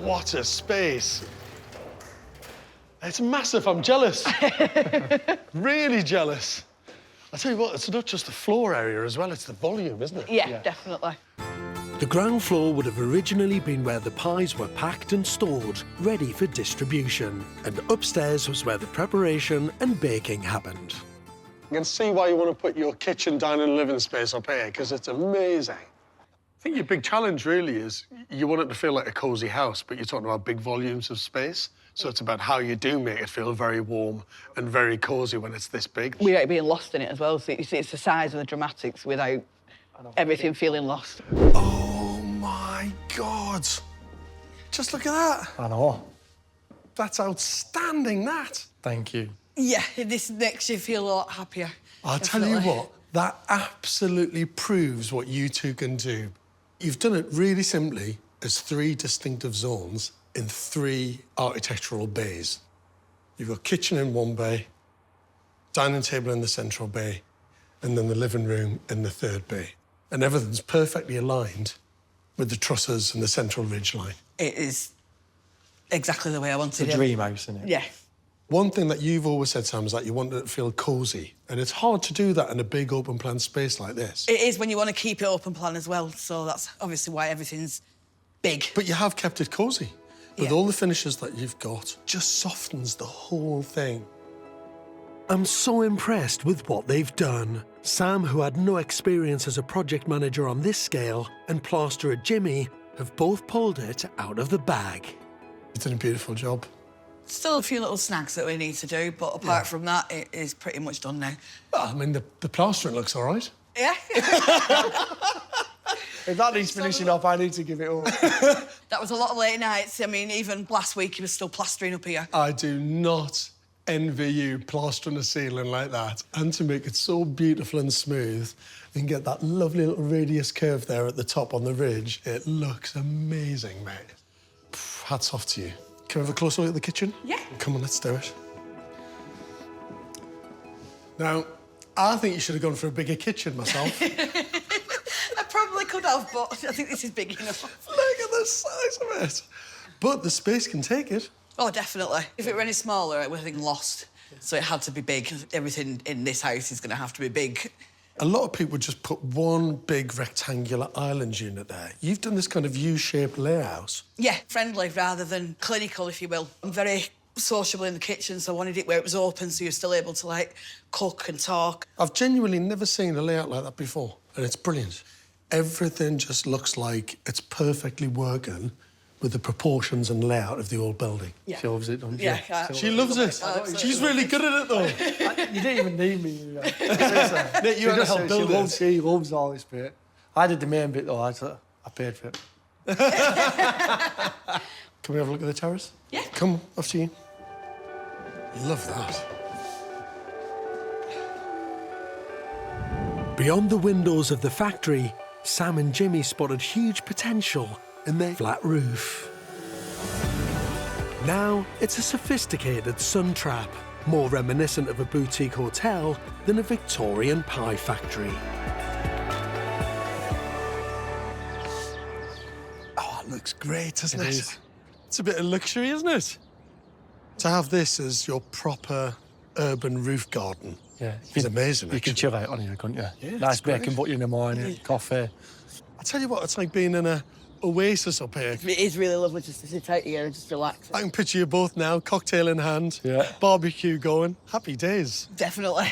what a space. It's massive, I'm jealous. Really jealous. I'll tell you what, it's not just the floor area as well, it's the volume, isn't it? Yeah, definitely. The ground floor would have originally been where the pies were packed and stored, ready for distribution. And upstairs was where the preparation and baking happened. I can see why you want to put your kitchen, dining and living space up here, because it's amazing. I think your big challenge really is you want it to feel like a cosy house, but you're talking about big volumes of space. So it's about how you do make it feel very warm and very cosy when it's this big. Without being lost in it as well. So it's the size of the dramatics without everything feeling lost. Oh, my God. Just look at that. I know. That's outstanding, that. Thank you. Yeah, this makes you feel a lot happier. I'll tell you what, that absolutely proves what you two can do. You've done it really simply as 3 distinctive zones in 3 architectural bays. You've got kitchen in one bay, dining table in the central bay, and then the living room in the 3rd bay. And everything's perfectly aligned with the trusses and the central ridge line. It is exactly the way I wanted It's a dream house, isn't it? Yeah. One thing that you've always said, Sam, is that you want it to feel cosy. And it's hard to do that in a big open plan space like this. It is when you want to keep it open plan as well, so that's obviously why everything's big. But you have kept it cosy. With Yeah. all the finishes that you've got, just softens the whole thing. I'm so impressed with what they've done. Sam, who had no experience as a project manager on this scale, and plasterer Jimmy have both pulled it out of the bag. You've done a beautiful job. Still a few little snags that we need to do, but apart from that, it is pretty much done now. Well, I mean, the plastering looks all right. Yeah. If that needs finishing off, I need to give it up. That was a lot of late nights. I mean, even last week, he was still plastering up here. I do not envy you plastering a ceiling like that and to make it so beautiful and smooth and get that lovely little radius curve there at the top on the ridge. It looks amazing, mate. Pff, hats off to you. Can we have a closer look at the kitchen? Yeah. Come on, let's do it. Now, I think you should have gone for a bigger kitchen myself. I probably could have, but I think this is big enough. Look at the size of it. But the space can take it. Oh, definitely. If it were any smaller, it would have been lost. So it had to be big. Everything in this house is going to have to be big. A lot of people just put one big rectangular island unit there. You've done this kind of U-shaped layout. Yeah, friendly rather than clinical, if you will. I'm very sociable in the kitchen, so I wanted it where it was open so you're still able to, like, cook and talk. I've genuinely never seen a layout like that before, and it's brilliant. Everything just looks like it's perfectly working with the proportions and layout of the old building. Yeah. She loves it, doesn't she? Yeah, She loves it. She's really good at it, though. You didn't even need me. You know. Nick, you had to help build it. She loves all this bit. I did the main bit, though. I paid for it. Can we have a look at the terrace? Yeah. Come, off to you. Love that. Beyond the windows of the factory, Sam and Jimmy spotted huge potential in their flat roof. Now, it's a sophisticated sun trap, more reminiscent of a boutique hotel than a Victorian pie factory. Oh, it looks great, doesn't it? It is. It's a bit of luxury, isn't it? To have this as your proper urban roof garden. Yeah. It's amazing, You can actually. chill out on here, couldn't you? Yeah, Nice it's great. baking butter in the morning, coffee. I tell you what, it's like being in a oasis up here. It is really lovely just to sit out here and just relax. I can picture you both now, cocktail in hand, Yeah. barbecue going. Happy days. Definitely.